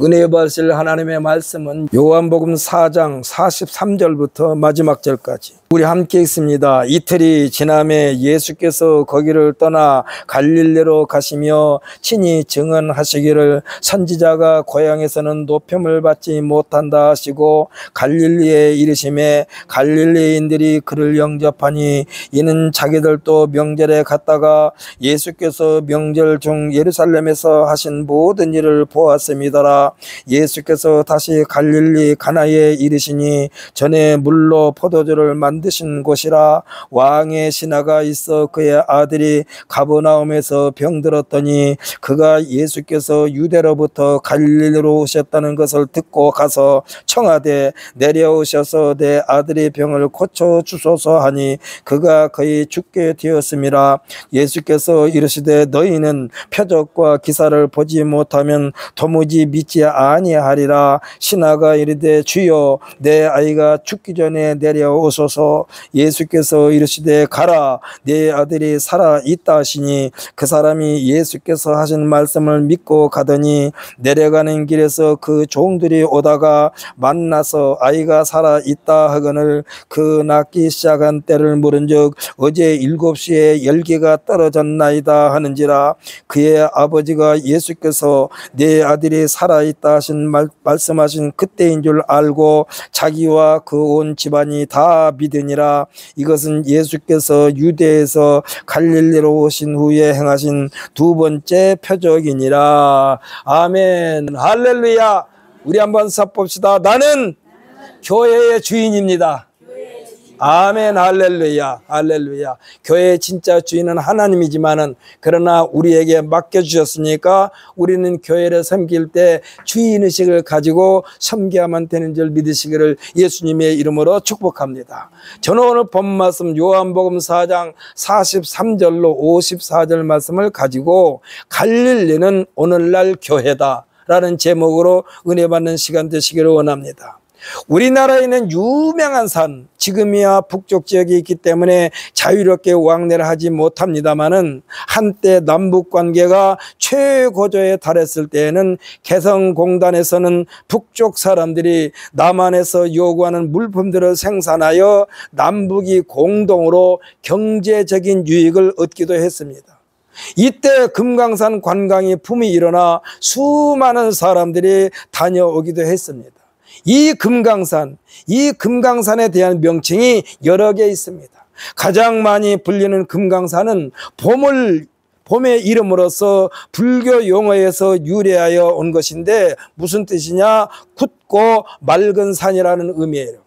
은혜의 받으실 하나님의 말씀은 요한복음 4장 43절부터 마지막 절까지 우리 함께 있습니다. 이틀이 지남에 예수께서 거기를 떠나 갈릴리로 가시며 친히 증언하시기를 선지자가 고향에서는 높임을 받지 못한다 하시고 갈릴리에 이르심에 갈릴리인들이 그를 영접하니 이는 자기들도 명절에 갔다가 예수께서 명절 중 예루살렘에서 하신 모든 일을 보았음이더라. 예수께서 다시 갈릴리 가나에 이르시니 전에 물로 포도주를 만드신 곳이라. 왕의 신하가 있어 그의 아들이 가버나움에서 병들었더니 그가 예수께서 유대로부터 갈릴리로 오셨다는 것을 듣고 가서 청하되 내려오셔서 내 아들의 병을 고쳐 주소서 하니 그가 거의 죽게 되었음이라. 예수께서 이르시되 너희는 표적과 기사를 보지 못하면 도무지 믿지 아니하리라. 신하가 이르되 주여 내 아이가 죽기 전에 내려오소서. 예수께서 이르시되 가라 내 아들이 살아 있다 하시니 그 사람이 예수께서 하신 말씀을 믿고 가더니 내려가는 길에서 그 종들이 오다가 만나서 아이가 살아 있다 하거늘 그 낳기 시작한 때를 물은즉 어제 7시에 열기가 떨어졌나이다 하는지라. 그의 아버지가 예수께서 내 아들이 살아있다 하신 말씀하신 그때인 줄 알고 자기와 그 온 집안이 다 믿으니라. 이것은 예수께서 유대에서 갈릴리로 오신 후에 행하신 두 번째 표적이니라. 아멘. 할렐루야. 우리 한번 sap봅시다. 나는 교회의 주인입니다. 아멘. 할렐루야. 할렐루야. 교회의 진짜 주인은 하나님이지만은 그러나 우리에게 맡겨주셨으니까 우리는 교회를 섬길 때 주인의식을 가지고 섬겨야만 되는 줄 믿으시기를 예수님의 이름으로 축복합니다. 저는 오늘 본 말씀 요한복음 4장 43절로 54절 말씀을 가지고 갈릴리는 오늘날 교회다 라는 제목으로 은혜 받는 시간 되시기를 원합니다. 우리나라에 있는 유명한 산, 지금이야 북쪽 지역에 있기 때문에 자유롭게 왕래를 하지 못합니다마는 한때 남북 관계가 최고조에 달했을 때에는 개성공단에서는 북쪽 사람들이 남한에서 요구하는 물품들을 생산하여 남북이 공동으로 경제적인 유익을 얻기도 했습니다. 이때 금강산 관광이 붐이 일어나 수많은 사람들이 다녀오기도 했습니다. 이 금강산에 대한 명칭이 여러 개 있습니다. 가장 많이 불리는 금강산은 봄의 이름으로서 불교 용어에서 유래하여 온 것인데 무슨 뜻이냐? 굳고 맑은 산이라는 의미예요.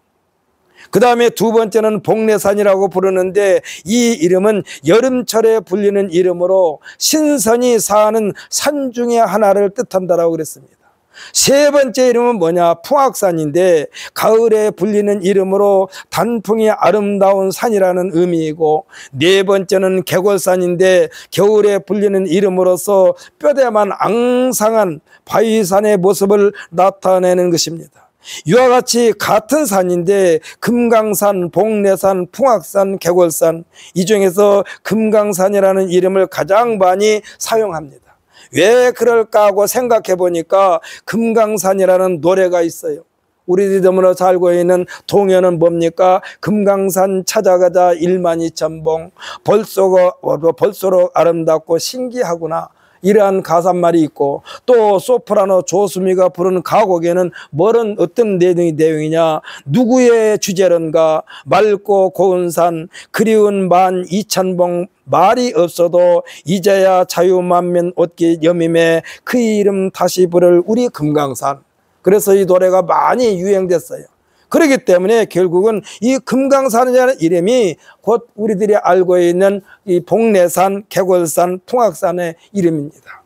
그 다음에 두 번째는 복례산이라고 부르는데 이 이름은 여름철에 불리는 이름으로 신선이 사는 산 중에 하나를 뜻한다라고 그랬습니다. 세 번째 이름은 뭐냐? 풍악산인데 가을에 불리는 이름으로 단풍이 아름다운 산이라는 의미이고, 네 번째는 개골산인데 겨울에 불리는 이름으로서 뼈대만 앙상한 바위산의 모습을 나타내는 것입니다. 이와 같이 같은 산인데 금강산, 복례산, 풍악산, 개골산, 이 중에서 금강산이라는 이름을 가장 많이 사용합니다. 왜 그럴까 하고 생각해 보니까 금강산이라는 노래가 있어요. 우리들이 너무나 잘 알고 있는 동요는 뭡니까? 금강산 찾아가자 12,000봉, 볼수록 아름답고 신기하구나, 이러한 가사말이 있고, 또 소프라노 조수미가 부르는 가곡에는 어떤 내용이냐? 누구의 주제런가? 맑고 고운 산, 그리운 12,000봉, 말이 없어도 이제야 자유만면 얻기 여밈에 그 이름 다시 부를 우리 금강산. 그래서 이 노래가 많이 유행됐어요. 그렇기 때문에 결국은 이 금강산이라는 이름이 곧 우리들이 알고 있는 이 복례산, 개골산, 풍악산의 이름입니다.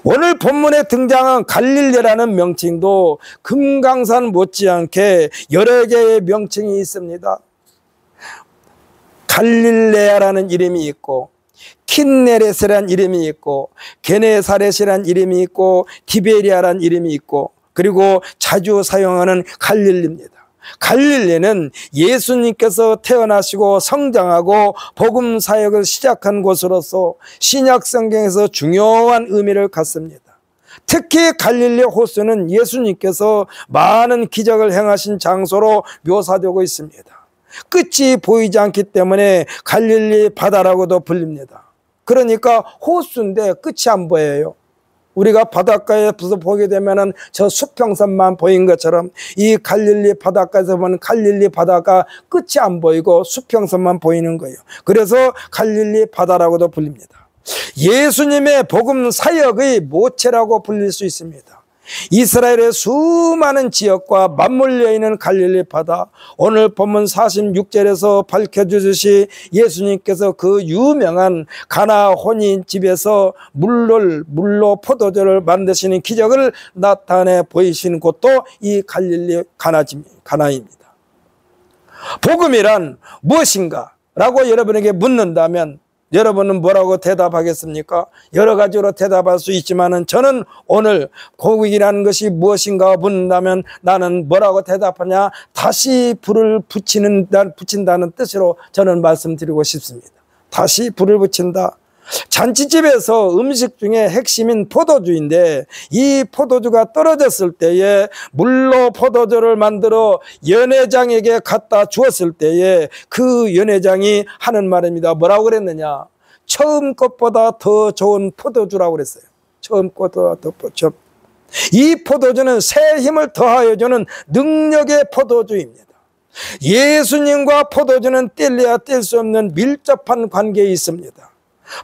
오늘 본문에 등장한 갈릴리라는 명칭도 금강산 못지않게 여러 개의 명칭이 있습니다. 갈릴레아라는 이름이 있고, 킨네레스라는 이름이 있고, 게네사렛이라는 이름이 있고, 티베리아라는 이름이 있고, 그리고 자주 사용하는 갈릴리입니다. 갈릴리는 예수님께서 태어나시고 성장하고 복음 사역을 시작한 곳으로서 신약 성경에서 중요한 의미를 갖습니다. 특히 갈릴리 호수는 예수님께서 많은 기적을 행하신 장소로 묘사되고 있습니다. 끝이 보이지 않기 때문에 갈릴리 바다라고도 불립니다. 그러니까 호수인데 끝이 안 보여요. 우리가 바닷가에서 보게 되면은 저 수평선만 보인 것처럼 이 갈릴리 바닷가에서 보면 갈릴리 바다가 끝이 안 보이고 수평선만 보이는 거예요. 그래서 갈릴리 바다라고도 불립니다. 예수님의 복음 사역의 모체라고 불릴 수 있습니다. 이스라엘의 수많은 지역과 맞물려 있는 갈릴리 바다, 오늘 본문 46절에서 밝혀주듯이 예수님께서 그 유명한 가나 혼인집에서 물로 포도주를 만드시는 기적을 나타내 보이시는 곳도 이 갈릴리 가나입니다. 복음이란 무엇인가? 라고 여러분에게 묻는다면 여러분은 뭐라고 대답하겠습니까? 여러 가지로 대답할 수 있지만은 저는 오늘 복음이라는 것이 무엇인가 묻는다면 나는 뭐라고 대답하냐? 다시 불을 붙인다는 뜻으로 저는 말씀드리고 싶습니다. 다시 불을 붙인다. 잔치집에서 음식 중에 핵심인 포도주인데 이 포도주가 떨어졌을 때에 물로 포도주를 만들어 연회장에게 갖다 주었을 때에 그 연회장이 하는 말입니다. 뭐라고 그랬느냐? 처음 것보다 더 좋은 포도주라고 그랬어요. 처음 것보다 더 좋은. 이 포도주는 새 힘을 더하여 주는 능력의 포도주입니다. 예수님과 포도주는 뗄래야 뗄 수 없는 밀접한 관계에 있습니다.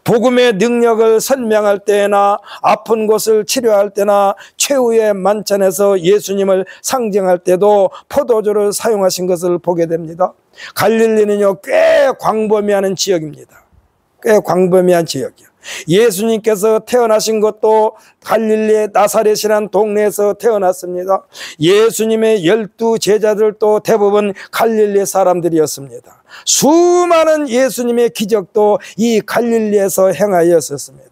복음의 능력을 설명할 때나 아픈 곳을 치료할 때나 최후의 만찬에서 예수님을 상징할 때도 포도주를 사용하신 것을 보게 됩니다. 갈릴리는요, 꽤 광범위한 지역입니다. 꽤 광범위한 지역이요. 예수님께서 태어나신 것도 갈릴리의 나사렛이라는 동네에서 태어났습니다. 예수님의 12 제자들도 대부분 갈릴리 사람들이었습니다. 수많은 예수님의 기적도 이 갈릴리에서 행하였었습니다.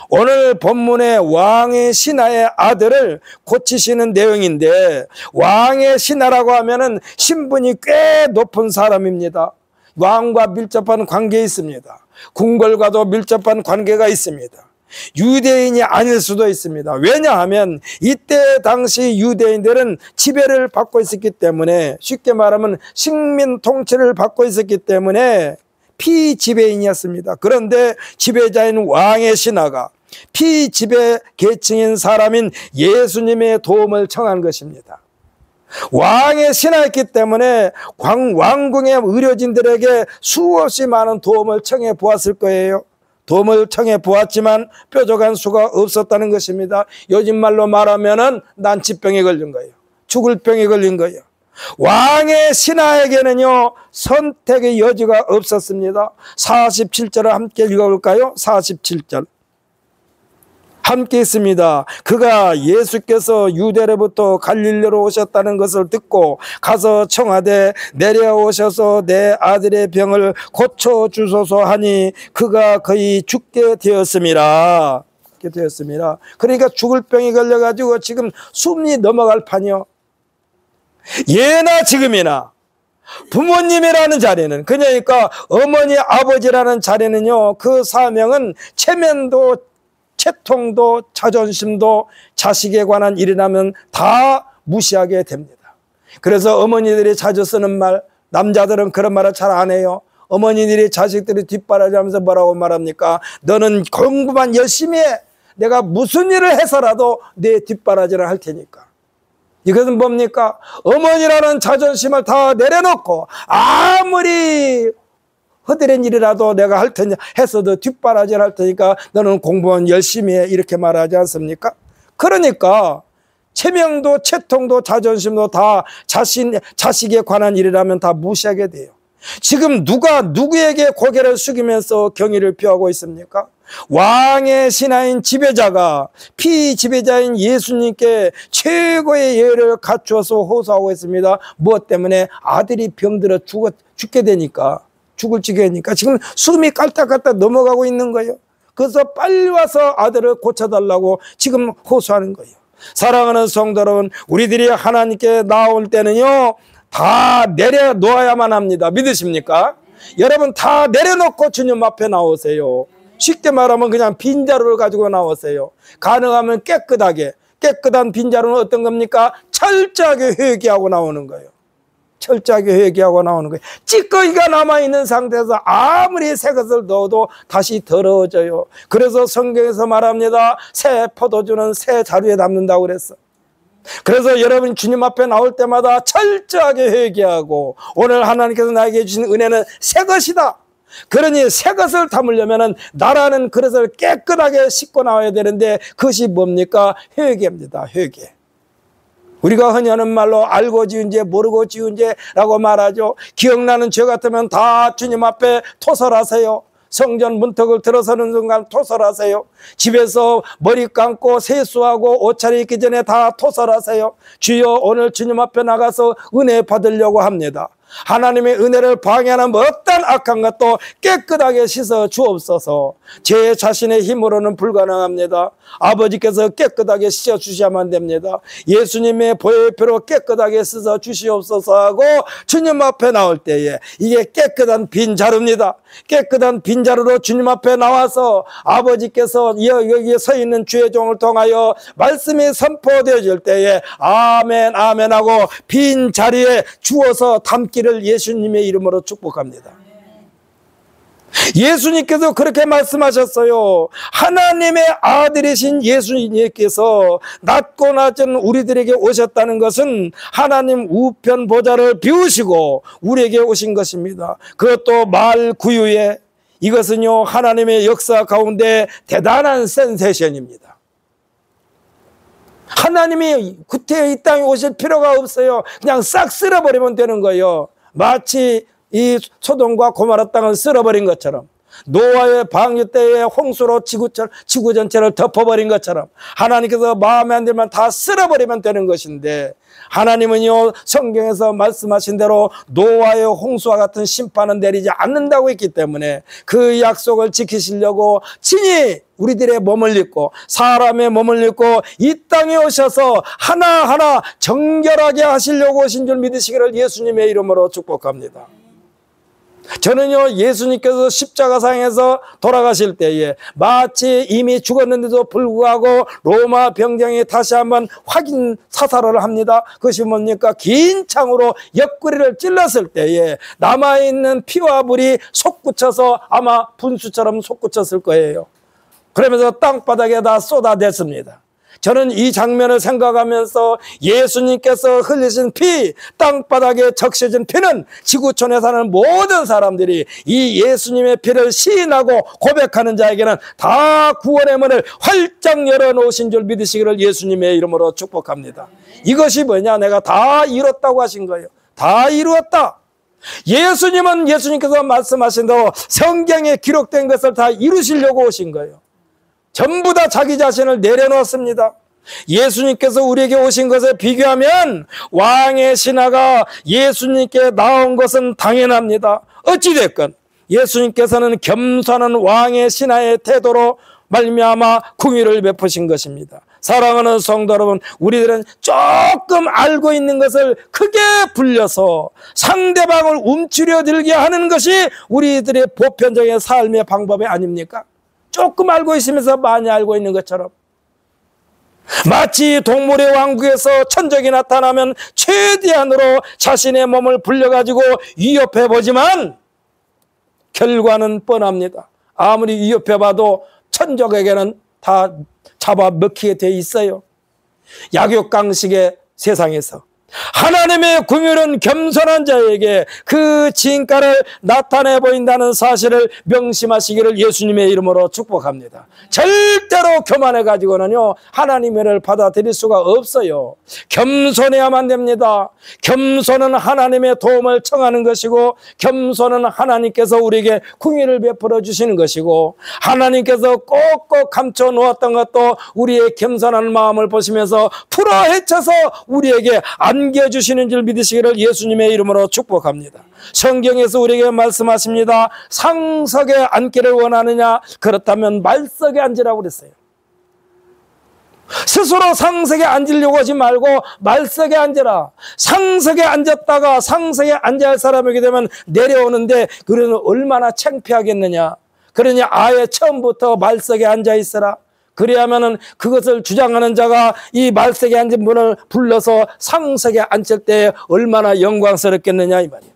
오늘 본문의 왕의 신하의 아들을 고치시는 내용인데, 왕의 신하라고 하면은 신분이 꽤 높은 사람입니다. 왕과 밀접한 관계에 있습니다. 궁궐과도 밀접한 관계가 있습니다. 유대인이 아닐 수도 있습니다. 왜냐하면 이때 당시 유대인들은 지배를 받고 있었기 때문에, 쉽게 말하면 식민 통치를 받고 있었기 때문에 피지배인이었습니다. 그런데 지배자인 왕의 신하가 피지배 계층인 사람인 예수님의 도움을 청한 것입니다. 왕의 신하였기 때문에 왕궁의 의료진들에게 수없이 많은 도움을 청해 보았을 거예요. 도움을 청해 보았지만 뾰족한 수가 없었다는 것입니다. 요즘 말로 말하면은 난치병에 걸린 거예요. 죽을 병에 걸린 거예요. 왕의 신하에게는요, 선택의 여지가 없었습니다. 47절을 함께 읽어볼까요? 47절. 함께 있습니다. 그가 예수께서 유대로부터 갈릴리로 오셨다는 것을 듣고 가서 청하되 내려오셔서 내 아들의 병을 고쳐주소서 하니 그가 거의 죽게 되었습니다. 그러니까 죽을 병이 걸려가지고 지금 숨이 넘어갈 판이요. 예나 지금이나 부모님이라는 자리는, 그러니까 어머니 아버지라는 자리는요, 그 사명은 체면도 채통도 자존심도 자식에 관한 일이라면 다 무시하게 됩니다. 그래서 어머니들이 자주 쓰는 말, 남자들은 그런 말을 잘 안 해요. 어머니들이 자식들이 뒷바라지하면서 뭐라고 말합니까? 너는 공부만 열심히 해. 내가 무슨 일을 해서라도 내 뒷바라지를 할 테니까. 이것은 뭡니까? 어머니라는 자존심을 다 내려놓고 아무리 허드렛 일이라도 내가 할 테니 했어도 뒷바라지를 할 테니까 너는 공부만 열심히 해, 이렇게 말하지 않습니까? 그러니까 체면도 채통도 자존심도 다 자식에 관한 일이라면 다 무시하게 돼요. 지금 누가 누구에게 고개를 숙이면서 경의를 표하고 있습니까? 왕의 신하인 지배자가 피지배자인 예수님께 최고의 예를 갖추어서 호소하고 있습니다. 무엇 때문에? 아들이 병들어 죽게 되니까, 죽을 지경이니까 지금 숨이 깔딱깔딱 넘어가고 있는 거예요. 그래서 빨리 와서 아들을 고쳐달라고 지금 호소하는 거예요. 사랑하는 성도 여러분, 우리들이 하나님께 나올 때는요, 다 내려놓아야만 합니다. 믿으십니까? 여러분 다 내려놓고 주님 앞에 나오세요. 쉽게 말하면 그냥 빈자루를 가지고 나오세요. 가능하면 깨끗하게, 깨끗한 빈자루는 어떤 겁니까? 철저하게 회개하고 나오는 거예요. 철저하게 회개하고 나오는 거예요. 찌꺼기가 남아있는 상태에서 아무리 새 것을 넣어도 다시 더러워져요. 그래서 성경에서 말합니다. 새 포도주는 새 자루에 담는다고 그랬어. 그래서 여러분 주님 앞에 나올 때마다 철저하게 회개하고, 오늘 하나님께서 나에게 주신 은혜는 새 것이다. 그러니 새 것을 담으려면 나라는 그릇을 깨끗하게 씻고 나와야 되는데, 그것이 뭡니까? 회개입니다. 회개. 우리가 흔히 하는 말로 알고 지은 죄 모르고 지은 죄라고 말하죠. 기억나는 죄 같으면 다 주님 앞에 토설하세요. 성전 문턱을 들어서는 순간 토설하세요. 집에서 머리 감고 세수하고 옷차림 입기 전에 다 토설하세요. 주여, 오늘 주님 앞에 나가서 은혜 받으려고 합니다. 하나님의 은혜를 방해하는 어떤 악한 것도 깨끗하게 씻어 주옵소서. 제 자신의 힘으로는 불가능합니다. 아버지께서 깨끗하게 씻어 주셔야만 됩니다. 예수님의 보혈 피로 깨끗하게 씻어 주시옵소서 하고 주님 앞에 나올 때에, 이게 깨끗한 빈자루입니다. 깨끗한 빈자루로 주님 앞에 나와서 아버지께서 여기에 서 있는 주의 종을 통하여 말씀이 선포되어질 때에 아멘 아멘 하고 빈자리에 주어서 담기를 예수님의 이름으로 축복합니다. 예수님께서 그렇게 말씀하셨어요. 하나님의 아들이신 예수님께서 낮고 낮은 우리들에게 오셨다는 것은 하나님 우편 보좌를 비우시고 우리에게 오신 것입니다. 그것도 말 구유에, 이것은요 하나님의 역사 가운데 대단한 센세이션입니다. 하나님이 구태여 이 땅에 오실 필요가 없어요. 그냥 싹 쓸어버리면 되는 거예요. 마치 이 소돔과 고모라 땅을 쓸어버린 것처럼, 노아의 방류 때에 홍수로 지구 전체를 덮어버린 것처럼 하나님께서 마음에 안 들면 다 쓸어버리면 되는 것인데, 하나님은요 성경에서 말씀하신 대로 노아의 홍수와 같은 심판은 내리지 않는다고 했기 때문에 그 약속을 지키시려고 친히 우리들의 몸을 입고 사람의 몸을 입고 이 땅에 오셔서 하나하나 정결하게 하시려고 오신 줄 믿으시기를 예수님의 이름으로 축복합니다. 저는요 예수님께서 십자가상에서 돌아가실 때에 마치 이미 죽었는데도 불구하고 로마 병정이 다시 한번 확인 사살을 합니다. 그것이 뭡니까? 긴 창으로 옆구리를 찔렀을 때에 남아있는 피와 물이 솟구쳐서 아마 분수처럼 솟구쳤을 거예요. 그러면서 땅바닥에다 쏟아냈습니다. 저는 이 장면을 생각하면서 예수님께서 흘리신 피, 땅바닥에 적셔진 피는 지구촌에 사는 모든 사람들이 이 예수님의 피를 시인하고 고백하는 자에게는 다 구원의 문을 활짝 열어놓으신 줄 믿으시기를 예수님의 이름으로 축복합니다. 이것이 뭐냐? 내가 다 이뤘다고 하신 거예요. 다 이루었다. 예수님은 예수님께서 말씀하신 대로 성경에 기록된 것을 다 이루시려고 오신 거예요. 전부 다 자기 자신을 내려놓았습니다. 예수님께서 우리에게 오신 것에 비교하면 왕의 신하가 예수님께 나온 것은 당연합니다. 어찌됐건 예수님께서는 겸손한 왕의 신하의 태도로 말미암아 궁유를 베푸신 것입니다. 사랑하는 성도 여러분, 우리들은 조금 알고 있는 것을 크게 불려서 상대방을 움츠려 들게 하는 것이 우리들의 보편적인 삶의 방법이 아닙니까? 조금 알고 있으면서 많이 알고 있는 것처럼, 마치 동물의 왕국에서 천적이 나타나면 최대한으로 자신의 몸을 불려가지고 위협해보지만 결과는 뻔합니다. 아무리 위협해봐도 천적에게는 다 잡아먹히게 돼 있어요. 약육강식의 세상에서 하나님의 긍휼은 겸손한 자에게 그 진가를 나타내 보인다는 사실을 명심하시기를 예수님의 이름으로 축복합니다. 절대로 교만해 가지고는요 하나님의 은혜를 받아들일 수가 없어요. 겸손해야만 됩니다. 겸손은 하나님의 도움을 청하는 것이고, 겸손은 하나님께서 우리에게 긍휼을 베풀어 주시는 것이고, 하나님께서 꼭꼭 감춰 놓았던 것도 우리의 겸손한 마음을 보시면서 풀어 헤쳐서 우리에게 안겨주시는 줄 믿으시기를 예수님의 이름으로 축복합니다. 성경에서 우리에게 말씀하십니다. 상석에 앉기를 원하느냐? 그렇다면 말석에 앉으라고 그랬어요. 스스로 상석에 앉으려고 하지 말고 말석에 앉으라. 상석에 앉았다가 상석에 앉아야 할 사람이게 되면 내려오는데 그러면 얼마나 창피하겠느냐. 그러니 아예 처음부터 말석에 앉아 있어라. 그래야만은 그것을 주장하는 자가 이 말석에 앉은 분을 불러서 상석에 앉힐 때 얼마나 영광스럽겠느냐 이 말이에요.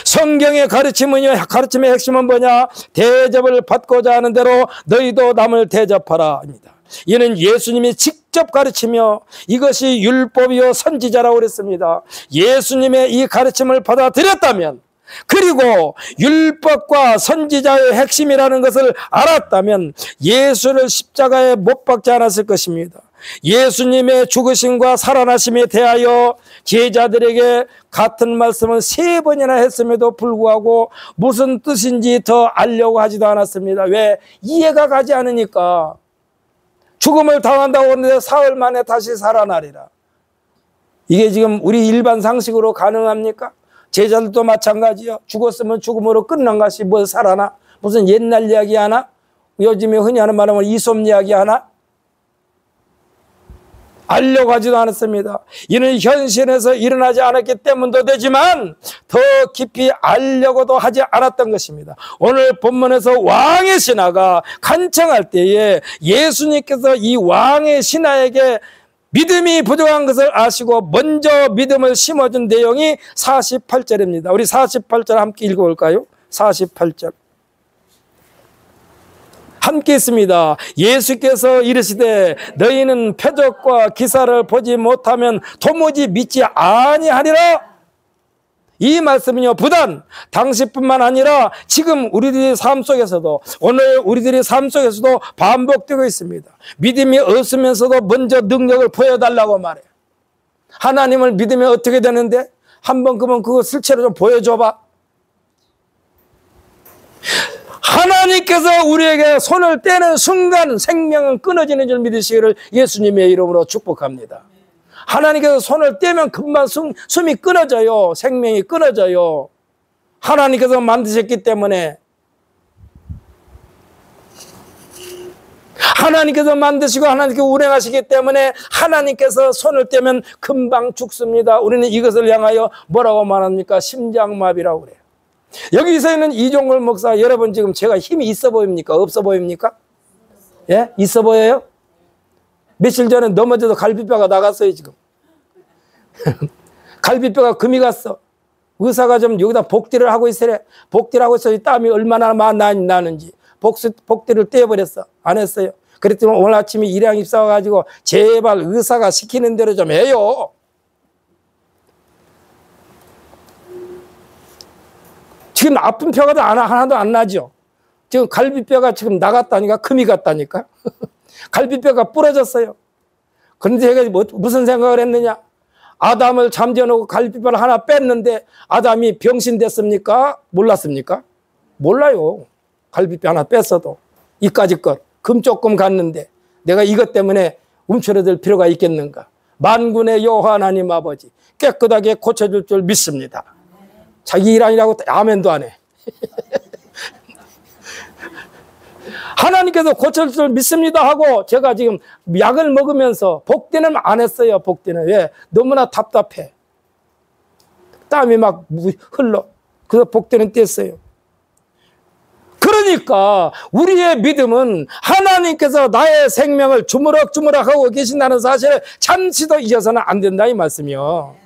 성경의 가르침의 핵심은 뭐냐? 대접을 받고자 하는 대로 너희도 남을 대접하라 입니다. 이는 예수님이 직접 가르치며 이것이 율법이요 선지자라고 그랬습니다. 예수님의 이 가르침을 받아들였다면, 그리고 율법과 선지자의 핵심이라는 것을 알았다면 예수를 십자가에 못 박지 않았을 것입니다. 예수님의 죽으심과 살아나심에 대하여 제자들에게 같은 말씀을 3번이나 했음에도 불구하고 무슨 뜻인지 더 알려고 하지도 않았습니다. 왜? 이해가 가지 않으니까. 죽음을 당한다고 하는데 사흘 만에 다시 살아나리라. 이게 지금 우리 일반 상식으로 가능합니까? 제자들도 마찬가지요. 죽었으면 죽음으로 끝난 것이 뭐 살아나? 무슨 옛날 이야기 하나? 요즘에 흔히 하는 말하면 이솝 이야기 하나? 알려고 하지도 않았습니다. 이는 현실에서 일어나지 않았기 때문도 되지만 더 깊이 알려고도 하지 않았던 것입니다. 오늘 본문에서 왕의 신하가 간청할 때에 예수님께서 이 왕의 신하에게 믿음이 부족한 것을 아시고 먼저 믿음을 심어준 내용이 48절입니다. 우리 48절 함께 읽어볼까요? 48절. 함께 있습니다. 예수께서 이르시되 너희는 표적과 기사를 보지 못하면 도무지 믿지 아니하리라. 이 말씀은요, 부단 당시뿐만 아니라 지금 우리들의 삶 속에서도, 오늘 우리들의 삶 속에서도 반복되고 있습니다. 믿음이 없으면서도 먼저 능력을 보여달라고 말해요. 하나님을 믿으면 어떻게 되는데? 한번 그러면 그거 실체로 좀 보여줘봐. 하나님께서 우리에게 손을 떼는 순간 생명은 끊어지는 줄 믿으시기를 예수님의 이름으로 축복합니다. 하나님께서 손을 떼면 금방 숨이 끊어져요. 생명이 끊어져요. 하나님께서 만드셨기 때문에, 하나님께서 만드시고 하나님께서 운행하시기 때문에 하나님께서 손을 떼면 금방 죽습니다. 우리는 이것을 향하여 뭐라고 말합니까? 심장마비라고 그래요. 여기서 있는 이종걸 목사, 여러분 지금 제가 힘이 있어 보입니까? 없어 보입니까? 예? 있어 보여요? 며칠 전에 넘어져서 갈비뼈가 나갔어요 지금. 갈비뼈가 금이 갔어. 의사가 좀 여기다 복디를 하고 있으래. 복디를 하고 있어요. 땀이 얼마나 나는지. 복디를 떼어버렸어. 안 했어요. 그랬더니 오늘 아침에 일양 입사 와가지고 제발 의사가 시키는 대로 좀 해요. 지금 아픈 표가 하나도 안 나죠. 지금 갈비뼈가 지금 나갔다니까, 금이 갔다니까. 갈비뼈가 부러졌어요. 그런데 제가 무슨 생각을 했느냐? 아담을 잠재워놓고 갈비뼈를 하나 뺐는데 아담이 병신됐습니까? 몰랐습니까? 몰라요. 갈비뼈 하나 뺐어도. 이까지 것. 금 조금 갔는데 내가 이것 때문에 움츠러들 필요가 있겠는가? 만군의 여호와 하나님 아버지 깨끗하게 고쳐줄 줄 믿습니다. 자기 일 아니라고 아멘도 안 해. 하나님께서 고칠 줄 믿습니다 하고 제가 지금 약을 먹으면서 복대는 안 했어요. 복대는. 왜? 너무나 답답해. 땀이 막 흘러. 그래서 복대는 뗐어요. 그러니까 우리의 믿음은 하나님께서 나의 생명을 주무럭주무럭 하고 계신다는 사실을 잠시도 잊어서는 안 된다 이 말씀이요.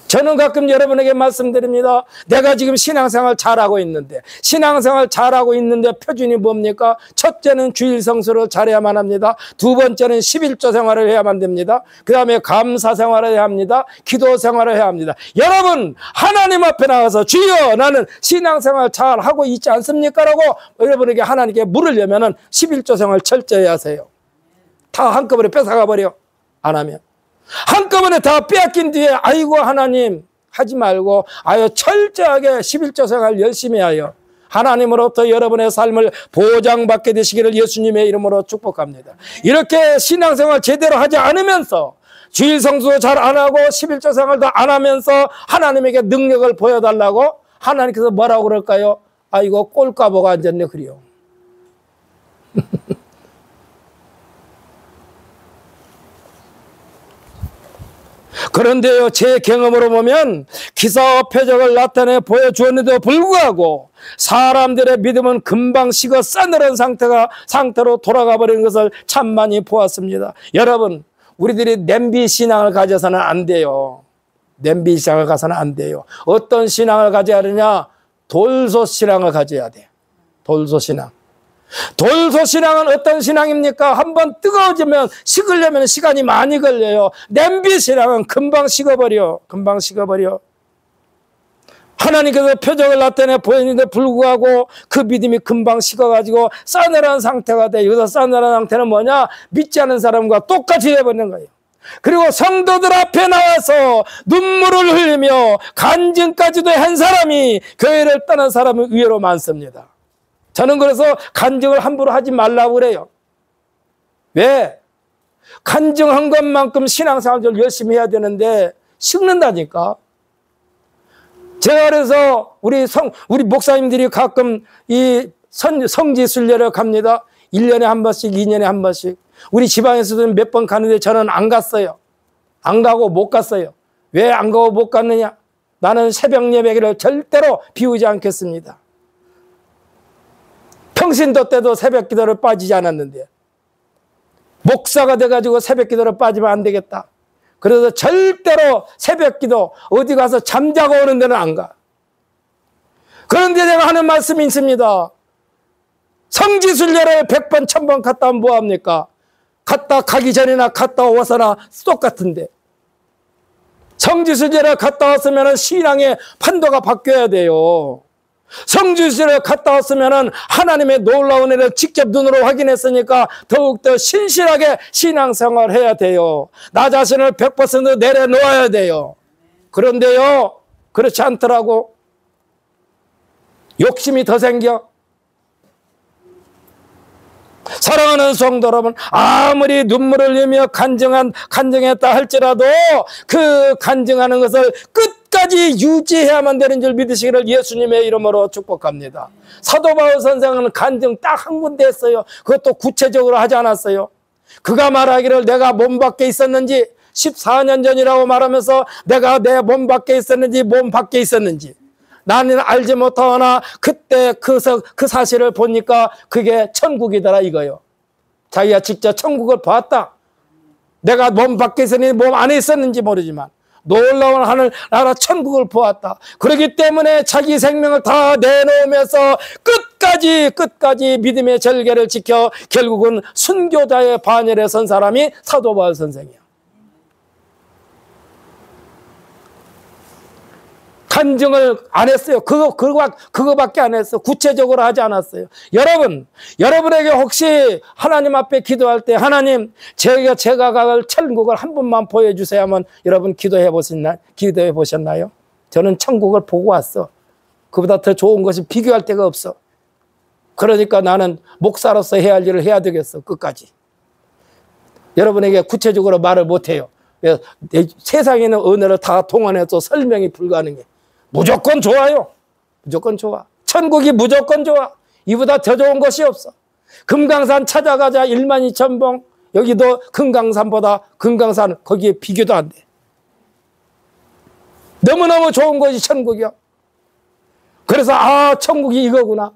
저는 가끔 여러분에게 말씀드립니다. 내가 지금 신앙생활 잘하고 있는데, 신앙생활 잘하고 있는데 표준이 뭡니까? 첫째는 주일 성수를 잘해야만 합니다. 두 번째는 11조 생활을 해야만 됩니다. 그 다음에 감사 생활을 해야 합니다. 기도 생활을 해야 합니다. 여러분, 하나님 앞에 나가서 주여 나는 신앙생활 잘하고 있지 않습니까? 라고 여러분에게 하나님께 물으려면 11조 생활 철저히 하세요. 다 한꺼번에 뺏어가 버려. 안 하면. 한꺼번에 다 빼앗긴 뒤에 아이고 하나님 하지 말고 아유 철저하게 11조 생활 열심히 하여 하나님으로부터 여러분의 삶을 보장받게 되시기를 예수님의 이름으로 축복합니다. 이렇게 신앙생활 제대로 하지 않으면서 주일 성수도 잘 안 하고 11조 생활도 안 하면서 하나님에게 능력을 보여달라고 하나님께서 뭐라고 그럴까요? 아이고 꼴까보가 앉았네 그래요. 그런데요, 제 경험으로 보면 기사와 표적을 나타내 보여주었는데도 불구하고 사람들의 믿음은 금방 식어 싸늘한 상태로 돌아가 버리는 것을 참 많이 보았습니다. 여러분, 우리들이 냄비 신앙을 가져서는 안 돼요. 냄비 신앙을 가서는 안 돼요. 어떤 신앙을 가져야 하느냐? 돌솥 신앙을 가져야 돼. 돌솥 신앙. 돌솥 신앙은 어떤 신앙입니까? 한번 뜨거워지면 식으려면 시간이 많이 걸려요. 냄비 신앙은 금방 식어버려. 금방 식어버려. 하나님께서 표적을 나타내 보였는데 불구하고 그 믿음이 금방 식어가지고 싸늘한 상태가 돼. 여기서 싸늘한 상태는 뭐냐? 믿지 않은 사람과 똑같이 해버리는 거예요. 그리고 성도들 앞에 나와서 눈물을 흘리며 간증까지도 한 사람이 교회를 떠난 사람은 의외로 많습니다. 저는 그래서 간증을 함부로 하지 말라고 그래요. 왜? 간증한 것만큼 신앙생활을 열심히 해야 되는데 식는다니까. 제가 그래서 우리 목사님들이 가끔 이 성지순례를 갑니다. 1년에 한 번씩, 2년에 한 번씩. 우리 지방에서도 몇 번 가는데 저는 안 갔어요. 안 가고 못 갔어요. 왜 안 가고 못 갔느냐? 나는 새벽 예배를 절대로 비우지 않겠습니다. 평신도 때도 새벽 기도를 빠지지 않았는데 목사가 돼가지고 새벽 기도를 빠지면 안 되겠다. 그래서 절대로 새벽 기도 어디 가서 잠자고 오는 데는 안 가. 그런데 내가 하는 말씀이 있습니다. 성지순례를 100번 1000번 갔다 오면 뭐합니까? 갔다 가기 전이나 갔다 와서나 똑같은데 성지순례를 갔다 왔으면 신앙의 판도가 바뀌어야 돼요. 성지순례를 갔다 왔으면 하나님의 놀라운 일을 직접 눈으로 확인했으니까 더욱더 신실하게 신앙생활을 해야 돼요. 나 자신을 100% 내려놓아야 돼요. 그런데요, 그렇지 않더라고. 욕심이 더 생겨. 사랑하는 성도 여러분, 아무리 눈물을 흘리며 간증했다 할지라도 그 간증하는 것을 끝까지 유지해야만 되는 줄 믿으시기를 예수님의 이름으로 축복합니다. 사도 바울 선생은 간증 딱 한 군데 했어요. 그것도 구체적으로 하지 않았어요. 그가 말하기를 내가 몸 밖에 있었는지 14년 전이라고 말하면서 내가 내 몸 밖에 있었는지 몸 밖에 있었는지 나는 알지 못하거나 그때 그 사실을 보니까 그게 천국이더라 이거요. 자기가 직접 천국을 봤다. 내가 몸 밖에 있었는지 몸 안에 있었는지 모르지만 놀라운 하늘나라 천국을 보았다. 그렇기 때문에 자기 생명을 다 내놓으면서 끝까지 믿음의 절개를 지켜 결국은 순교자의 반열에 선 사람이 사도 바울 선생이야. 간증을 안 했어요. 그거밖에 안 했어. 구체적으로 하지 않았어요. 여러분에게 혹시 하나님 앞에 기도할 때 하나님 제가 갈 천국을 한 번만 보여주세요 하면 여러분 기도해 보셨나요? 저는 천국을 보고 왔어. 그보다 더 좋은 것이 비교할 데가 없어. 그러니까 나는 목사로서 해야 할 일을 해야 되겠어. 끝까지. 여러분에게 구체적으로 말을 못해요. 세상에는 언어를 다 동원해도 설명이 불가능해. 무조건 좋아요. 무조건 좋아. 천국이 무조건 좋아. 이보다 더 좋은 것이 없어. 금강산 찾아가자 12,000봉. 여기도 금강산 거기에 비교도 안 돼. 너무너무 좋은 것이 천국이야. 그래서 천국이 이거구나.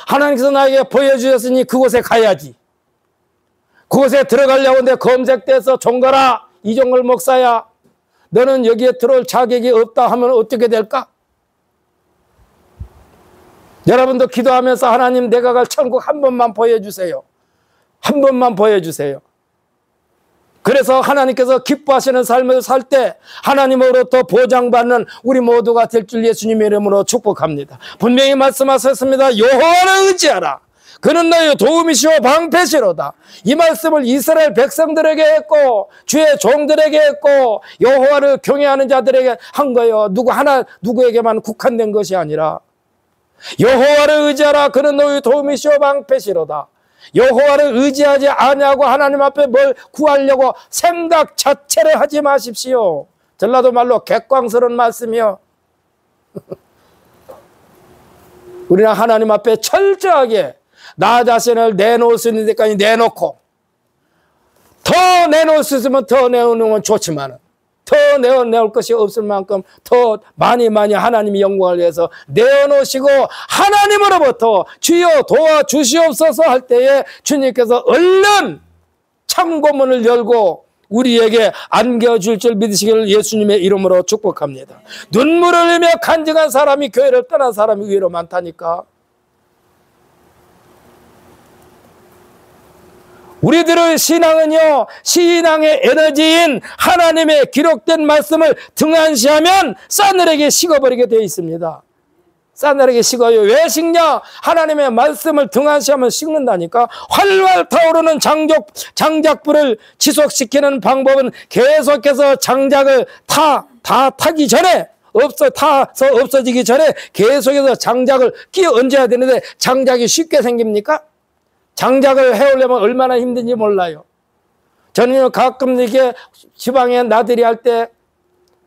하나님께서 나에게 보여주셨으니 그곳에 가야지. 그곳에 들어가려고 하는데 검색돼서 종거라 이종걸 목사야. 너는 여기에 들어올 자격이 없다 하면 어떻게 될까? 여러분도 기도하면서 하나님 내가 갈 천국 한 번만 보여주세요. 한 번만 보여주세요. 그래서 하나님께서 기뻐하시는 삶을 살 때 하나님으로부터 보장받는 우리 모두가 될 줄 예수님의 이름으로 축복합니다. 분명히 말씀하셨습니다. 여호와를 의지하라. 그는 너의 도움이시오 방패시로다. 이 말씀을 이스라엘 백성들에게 했고 주의 종들에게 했고 여호와를 경외하는 자들에게 한 거예요. 누구에게만 국한된 것이 아니라 여호와를 의지하라. 그는 너의 도움이시오 방패시로다. 여호와를 의지하지 아니하고 하나님 앞에 뭘 구하려고 생각 자체를 하지 마십시오. 전라도 말로 객광스러운 말씀이요. 우리는 하나님 앞에 철저하게 나 자신을 내놓을 수 있는 데까지 내놓고 더 내놓을 수 있으면 더 내놓는 건 좋지만 더 내어놓을 것이 없을 만큼 더 많이 하나님의 영광을 위해서 내어놓으시고 하나님으로부터 주여 도와주시옵소서 할 때에 주님께서 얼른 창고문을 열고 우리에게 안겨줄 줄 믿으시기를 예수님의 이름으로 축복합니다. 눈물을 흘리며 간증한 사람이 교회를 떠난 사람이 의외로 많다니까. 우리들의 신앙은요, 신앙의 에너지인 하나님의 기록된 말씀을 등한시하면 싸늘하게 식어버리게 되어 있습니다. 싸늘하게 식어요. 왜 식냐? 하나님의 말씀을 등한시하면 식는다니까. 활활 타오르는 장작불을 지속시키는 방법은 계속해서 장작을 타기 전에 타서 없어지기 전에 계속해서 장작을 끼워 얹어야 되는데 장작이 쉽게 생깁니까? 장작을 해오려면 얼마나 힘든지 몰라요. 저는 가끔 이렇게 지방에 나들이 할 때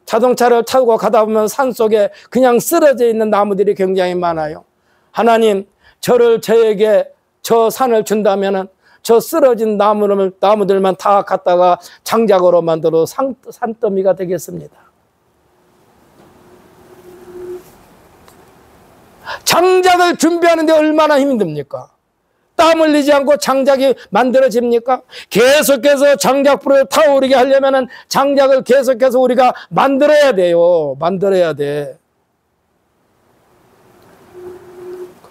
자동차를 타고 가다 보면 산속에 그냥 쓰러져 있는 나무들이 굉장히 많아요. 하나님, 저에게 저 산을 준다면은 저 쓰러진 나무들만 다 갖다가 장작으로 만들어 산더미가 되겠습니다. 장작을 준비하는데 얼마나 힘듭니까? 땀 흘리지 않고 장작이 만들어집니까? 계속해서 장작불을 타오르게 하려면 장작을 계속해서 우리가 만들어야 돼요. 만들어야 돼.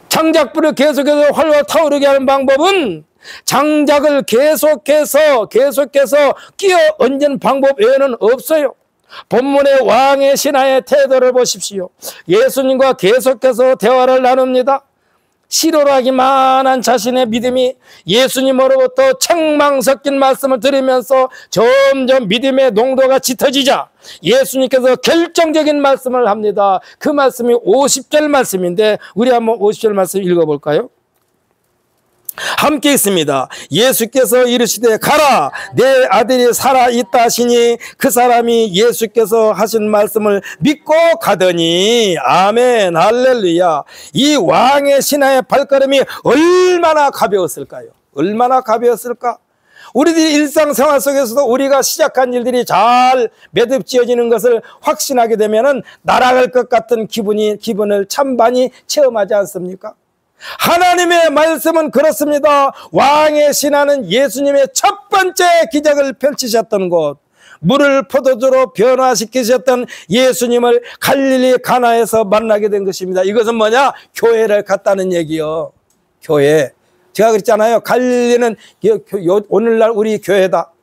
장작불을 계속해서 활활 타오르게 하는 방법은 장작을 계속해서 끼워 얹은 방법 외에는 없어요. 본문의 왕의 신하의 태도를 보십시오. 예수님과 계속해서 대화를 나눕니다. 실오라기만한 자신의 믿음이 예수님으로부터 책망 섞인 말씀을 들으면서 점점 믿음의 농도가 짙어지자 예수님께서 결정적인 말씀을 합니다. 그 말씀이 50절 말씀인데 우리 한번 50절 말씀 읽어볼까요? 함께 있습니다. 예수께서 이르시되 가라, 내 아들이 살아있다 하시니 그 사람이 예수께서 하신 말씀을 믿고 가더니. 아멘, 할렐루야. 이 왕의 신하의 발걸음이 얼마나 가벼웠을까요? 얼마나 가벼웠을까? 우리들이 일상생활 속에서도 우리가 시작한 일들이 잘 매듭지어지는 것을 확신하게 되면 날아갈 것 같은 기분을 참 많이 체험하지 않습니까? 하나님의 말씀은 그렇습니다. 왕의 신하는 예수님의 첫 번째 기적을 펼치셨던 곳, 물을 포도주로 변화시키셨던 예수님을 갈릴리 가나에서 만나게 된 것입니다. 이것은 뭐냐? 교회를 갔다는 얘기요. 교회. 제가 그랬잖아요. 갈릴리는 오늘날 우리 교회다.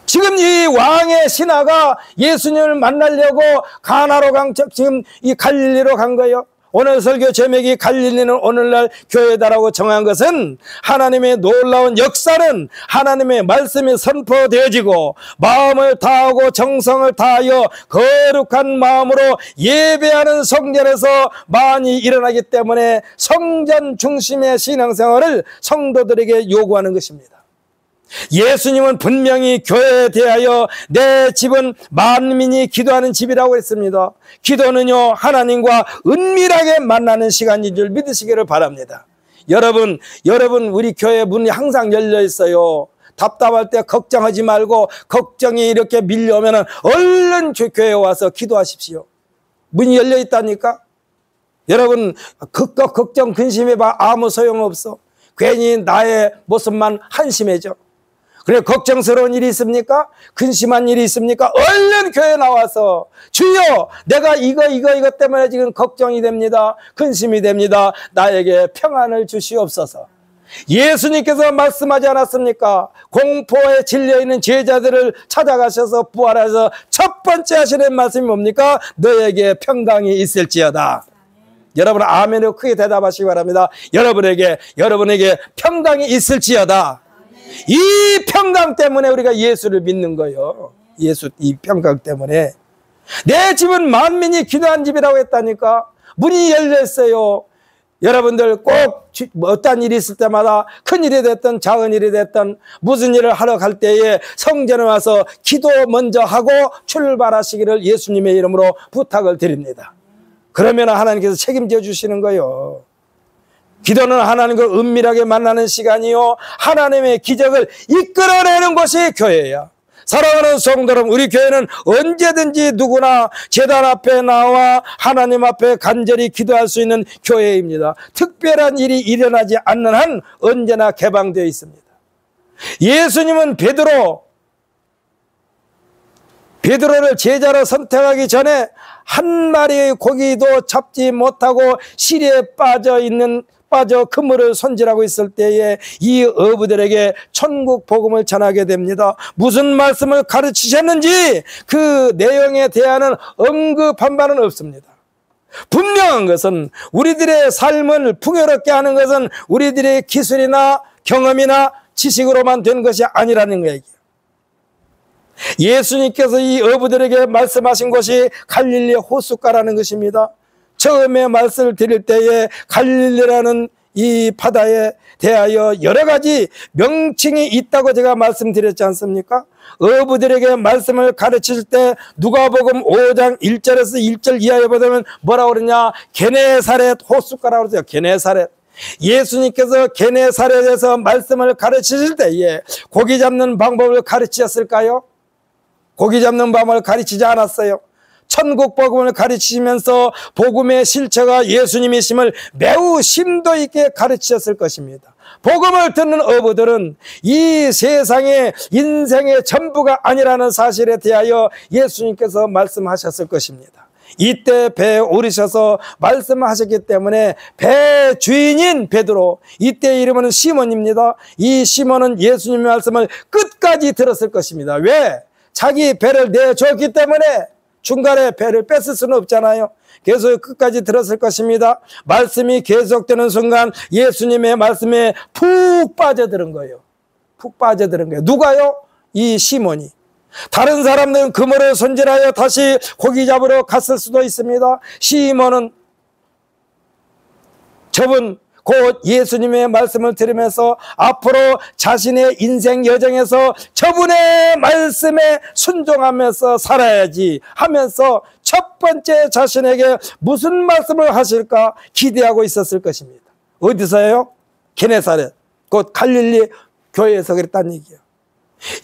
지금 이 왕의 신하가 예수님을 만나려고 가나로 지금 이 갈릴리로 간 거예요. 오늘 설교 제목이 갈릴리는 오늘날 교회다라고 정한 것은 하나님의 놀라운 역사는 하나님의 말씀이 선포되어지고 마음을 다하고 정성을 다하여 거룩한 마음으로 예배하는 성전에서 많이 일어나기 때문에 성전 중심의 신앙생활을 성도들에게 요구하는 것입니다. 예수님은 분명히 교회에 대하여 내 집은 만민이 기도하는 집이라고 했습니다. 기도는요, 하나님과 은밀하게 만나는 시간인 줄 믿으시기를 바랍니다. 여러분 우리 교회 문이 항상 열려 있어요. 답답할 때 걱정하지 말고 걱정이 이렇게 밀려오면 얼른 교회에 와서 기도하십시오. 문이 열려 있다니까. 여러분 걱정 근심해봐 아무 소용없어. 괜히 나의 모습만 한심해져. 그래, 걱정스러운 일이 있습니까? 근심한 일이 있습니까? 얼른 교회에 나와서 주여, 내가 이거 때문에 지금 걱정이 됩니다. 근심이 됩니다. 나에게 평안을 주시옵소서. 예수님께서 말씀하지 않았습니까? 공포에 질려있는 제자들을 찾아가셔서 부활해서 첫 번째 하시는 말씀이 뭡니까? 너에게 평강이 있을지어다. 여러분 아멘으로 크게 대답하시기 바랍니다. 여러분에게 평강이 있을지어다. 이 평강 때문에 우리가 예수를 믿는 거예요. 이 평강 때문에. 내 집은 만민이 기도한 집이라고 했다니까. 문이 열렸어요. 여러분들 꼭 어떤 일이 있을 때마다 큰 일이 됐든 작은 일이 됐든 무슨 일을 하러 갈 때에 성전에 와서 기도 먼저 하고 출발하시기를 예수님의 이름으로 부탁을 드립니다. 그러면 하나님께서 책임져 주시는 거예요. 기도는 하나님과 은밀하게 만나는 시간이요, 하나님의 기적을 이끌어내는 것이 교회야. 사랑하는 성도 여러분, 우리 교회는 언제든지 누구나 제단 앞에 나와 하나님 앞에 간절히 기도할 수 있는 교회입니다. 특별한 일이 일어나지 않는 한 언제나 개방되어 있습니다. 예수님은 베드로를 제자로 선택하기 전에 한 마리의 고기도 잡지 못하고 시리에 빠져 그물을 손질하고 있을 때에 이 어부들에게 천국 복음을 전하게 됩니다. 무슨 말씀을 가르치셨는지 그 내용에 대한 언급한 바는 없습니다. 분명한 것은 우리들의 삶을 풍요롭게 하는 것은 우리들의 기술이나 경험이나 지식으로만 된 것이 아니라는 얘기예요. 예수님께서 이 어부들에게 말씀하신 것이 갈릴리 호숫가라는 것입니다. 처음에 말씀을 드릴 때에 갈릴리라는 이 바다에 대하여 여러 가지 명칭이 있다고 제가 말씀드렸지 않습니까? 어부들에게 말씀을 가르칠 때 누가복음 5장 1절에서 1절 이하에 보면 뭐라고 그러냐? 게네사렛 호숫가라고 그러죠. 게네사렛. 예수님께서 게네사렛에서 말씀을 가르치실 때에 고기 잡는 방법을 가르치셨을까요? 고기 잡는 방법을 가르치지 않았어요. 천국 복음을 가르치시면서 복음의 실체가 예수님이심을 매우 심도 있게 가르치셨을 것입니다. 복음을 듣는 어부들은 이 세상의 인생의 전부가 아니라는 사실에 대하여 예수님께서 말씀하셨을 것입니다. 이때 배에 오르셔서 말씀하셨기 때문에 배 주인인 베드로, 이때 이름은 시몬입니다. 이 시몬은 예수님의 말씀을 끝까지 들었을 것입니다. 왜? 자기 배를 내줬기 때문에 중간에 배를 뺐을 수는 없잖아요. 계속 끝까지 들었을 것입니다. 말씀이 계속되는 순간 예수님의 말씀에 푹 빠져드는 거예요. 푹 빠져드는 거예요. 누가요? 이 시몬이. 다른 사람들은 그물을 손질하여 다시 고기 잡으러 갔을 수도 있습니다. 시몬은 저분 곧 예수님의 말씀을 들으면서 앞으로 자신의 인생 여정에서 저분의 말씀에 순종하면서 살아야지 하면서 첫 번째 자신에게 무슨 말씀을 하실까 기대하고 있었을 것입니다. 어디서요? 게네사렛, 곧 갈릴리 교회에서 그랬다는 얘기예요.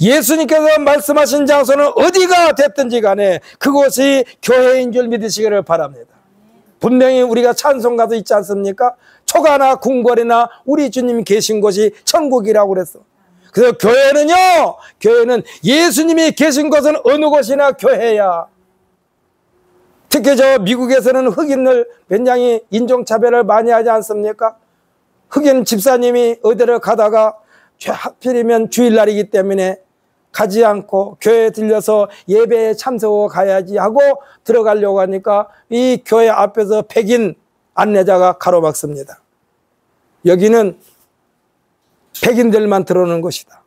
예수님께서 말씀하신 장소는 어디가 됐든지 간에 그곳이 교회인 줄 믿으시기를 바랍니다. 분명히 우리가 찬송가도 있지 않습니까? 초가나 궁궐이나 우리 주님이 계신 곳이 천국이라고 그랬어. 그래서 교회는 예수님이 계신 곳은 어느 곳이나 교회야. 특히 저 미국에서는 흑인을 굉장히 인종차별을 많이 하지 않습니까? 흑인 집사님이 어디를 가다가 하필이면 주일날이기 때문에 가지 않고 교회에 들려서 예배에 참석하고 가야지 하고 들어가려고 하니까 이 교회 앞에서 백인 안내자가 가로막습니다. 여기는 백인들만 들어오는 곳이다.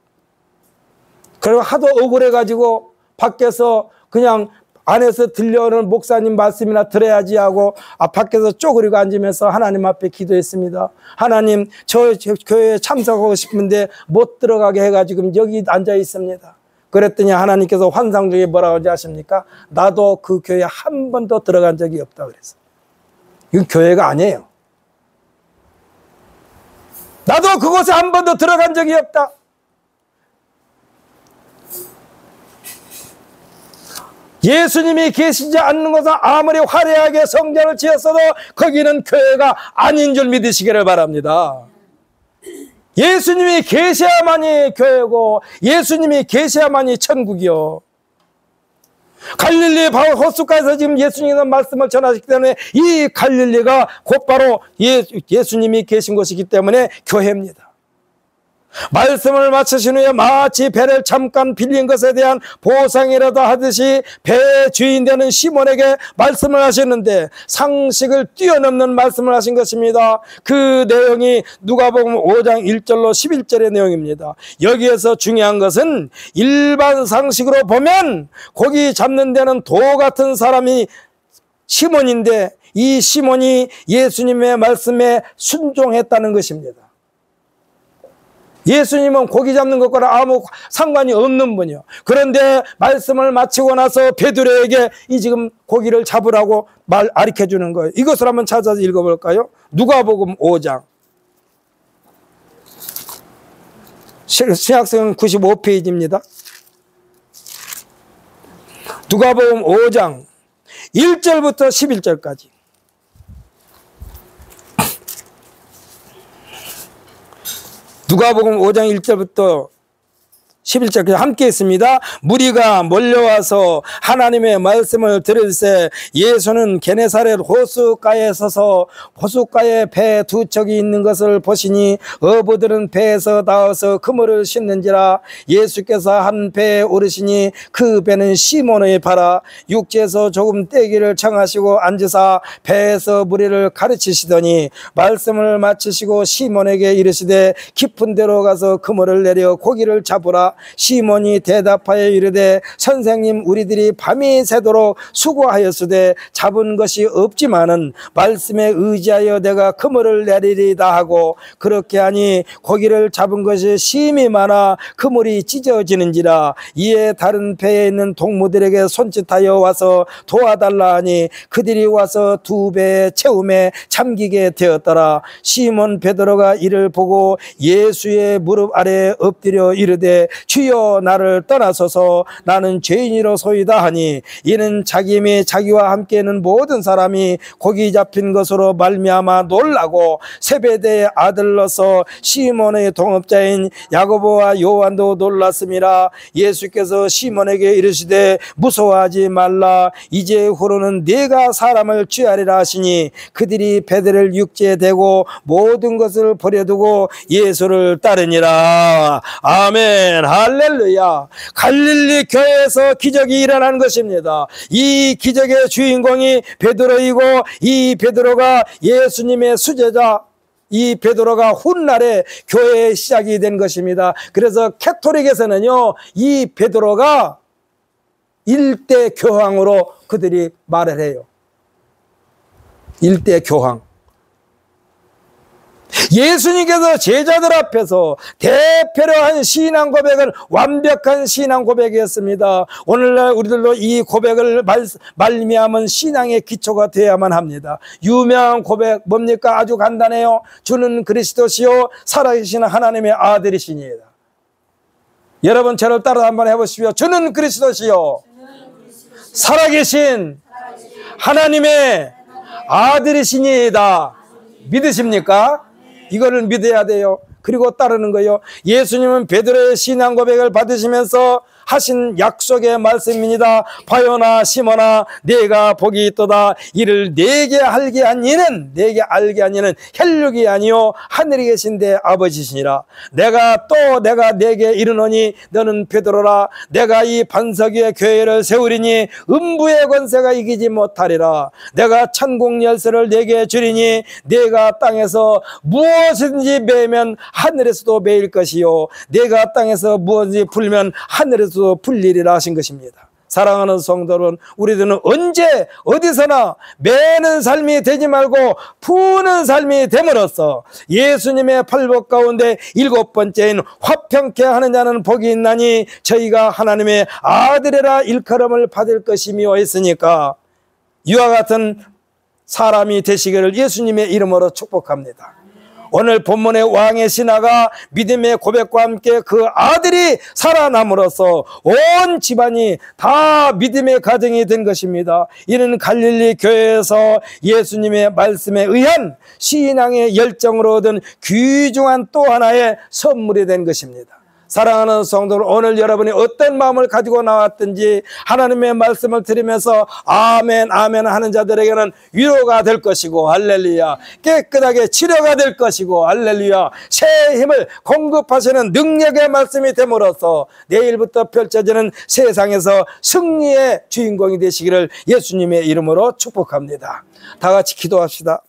그리고 하도 억울해가지고 밖에서 그냥 안에서 들려오는 목사님 말씀이나 들어야지 하고 밖에서 쪼그리고 앉으면서 하나님 앞에 기도했습니다. 하나님, 저 교회에 참석하고 싶은데 못 들어가게 해가지고 여기 앉아 있습니다. 그랬더니 하나님께서 환상 중에 뭐라고 하지 아십니까? 나도 그 교회에 한 번도 들어간 적이 없다 그랬어요. 이건 교회가 아니에요. 나도 그곳에 한 번도 들어간 적이 없다. 예수님이 계시지 않는 곳은 아무리 화려하게 성전을 지었어도 거기는 교회가 아닌 줄 믿으시기를 바랍니다. 예수님이 계셔야만이 교회고 예수님이 계셔야만이 천국이요. 갈릴리 호숫가에서 지금 예수님의 말씀을 전하시기 때문에 이 갈릴리가 곧바로 예수님이 계신 곳이기 때문에 교회입니다. 말씀을 마치신 후에 마치 배를 잠깐 빌린 것에 대한 보상이라도 하듯이 배의 주인 되는 시몬에게 말씀을 하셨는데 상식을 뛰어넘는 말씀을 하신 것입니다. 그 내용이 누가복음 5장 1절로 11절의 내용입니다. 여기에서 중요한 것은 일반 상식으로 보면 고기 잡는 데는 도 같은 사람이 시몬인데 이 시몬이 예수님의 말씀에 순종했다는 것입니다. 예수님은 고기 잡는 것과는 아무 상관이 없는 분이요. 그런데 말씀을 마치고 나서 베드로에게 이 지금 고기를 잡으라고 가르쳐 주는 거예요. 이것을 한번 찾아서 읽어볼까요? 누가복음 5장. 신약성은 95페이지입니다. 누가복음 5장 1절부터 11절까지. 누가복음 5장 1절부터 11절까지 함께 있습니다. 무리가 몰려와서 하나님의 말씀을 들을새 예수는 게네사렛 호숫가에 서서 호숫가에 배 두 척이 있는 것을 보시니 어부들은 배에서 나와서 그물을 씻는지라. 예수께서 한 배에 오르시니 그 배는 시몬의 바라. 육지에서 조금 떼기를 청하시고 앉으사 배에서 무리를 가르치시더니 말씀을 마치시고 시몬에게 이르시되 깊은 데로 가서 그물을 내려 고기를 잡으라. 시몬이 대답하여 이르되 선생님, 우리들이 밤이 새도록 수고하였으되 잡은 것이 없지만은 말씀에 의지하여 내가 그물을 내리리다 하고, 그렇게 하니 고기를 잡은 것이 심히 많아 그물이 찢어지는지라. 이에 다른 배에 있는 동무들에게 손짓하여 와서 도와달라 하니 그들이 와서 두 배의 채움에 잠기게 되었더라. 시몬 베드로가 이를 보고 예수의 무릎 아래에 엎드려 이르되 주여, 나를 떠나소서, 나는 죄인이로소이다 하니, 이는 자기 및 자기와 함께 있는 모든 사람이 고기 잡힌 것으로 말미암아 놀라고 세베대의 아들로서 시몬의 동업자인 야고보와 요한도 놀랐음이라. 예수께서 시몬에게 이르시되 무서워하지 말라. 이제후로는 네가 사람을 취하리라 하시니 그들이 배들을 육지에 대고 모든 것을 버려두고 예수를 따르니라. 아멘. 할렐루야. 갈릴리 교회에서 기적이 일어난 것입니다. 이 기적의 주인공이 베드로이고, 이 베드로가 예수님의 수제자, 이 베드로가 훗날에 교회의 시작이 된 것입니다. 그래서 캐토릭에서는요, 이 베드로가 일대 교황으로 그들이 말을 해요. 일대 교황. 예수님께서 제자들 앞에서 대표로 한 신앙 고백은 완벽한 신앙 고백이었습니다. 오늘날 우리들도 이 고백을 말미암은 신앙의 기초가 되어야만 합니다. 유명한 고백 뭡니까? 아주 간단해요. 주는 그리스도시요 살아계신 하나님의 아들이시니이다. 여러분 저를 따라 한번 해보십시오. 주는 그리스도시요 살아계신 하나님의 아들이시니이다. 믿으십니까? 이거를 믿어야 돼요. 그리고 따르는 거예요. 예수님은 베드로의 신앙 고백을 받으시면서 하신 약속의 말씀입니다. 바요나 시몬아, 네가 복이 있도다. 이를 내게 알게 한 이는, 내게 알게 한 이는 혈육이 아니요 하늘에 계신 내 아버지시니라. 내가 내게 이르노니 너는 베드로라. 내가 이 반석 위에 교회를 세우리니 음부의 권세가 이기지 못하리라. 내가 천국 열쇠를 내게 주리니 네가 땅에서 무엇이든지 매면 하늘에서도 매일 것이요 네가 땅에서 무엇이든지 풀면 하늘에서 풀리리라 하신 것입니다. 사랑하는 성도 여러분, 우리들은 언제 어디서나 매는 삶이 되지 말고 푸는 삶이 됨으로써 예수님의 팔복 가운데 7번째인 화평케 하는 자는 복이 있나니 저희가 하나님의 아들이라 일컬음을 받을 것이며 했으니까 이와 같은 사람이 되시기를 예수님의 이름으로 축복합니다. 오늘 본문의 왕의 신하가 믿음의 고백과 함께 그 아들이 살아남으로써 온 집안이 다 믿음의 가정이 된 것입니다. 이는 갈릴리 교회에서 예수님의 말씀에 의한 신앙의 열정으로 얻은 귀중한 또 하나의 선물이 된 것입니다. 사랑하는 성도들, 오늘 여러분이 어떤 마음을 가지고 나왔든지 하나님의 말씀을 들으면서 아멘 아멘 하는 자들에게는 위로가 될 것이고 할렐루야, 깨끗하게 치료가 될 것이고 할렐루야, 새 힘을 공급하시는 능력의 말씀이 됨으로써 내일부터 펼쳐지는 세상에서 승리의 주인공이 되시기를 예수님의 이름으로 축복합니다. 다 같이 기도합시다.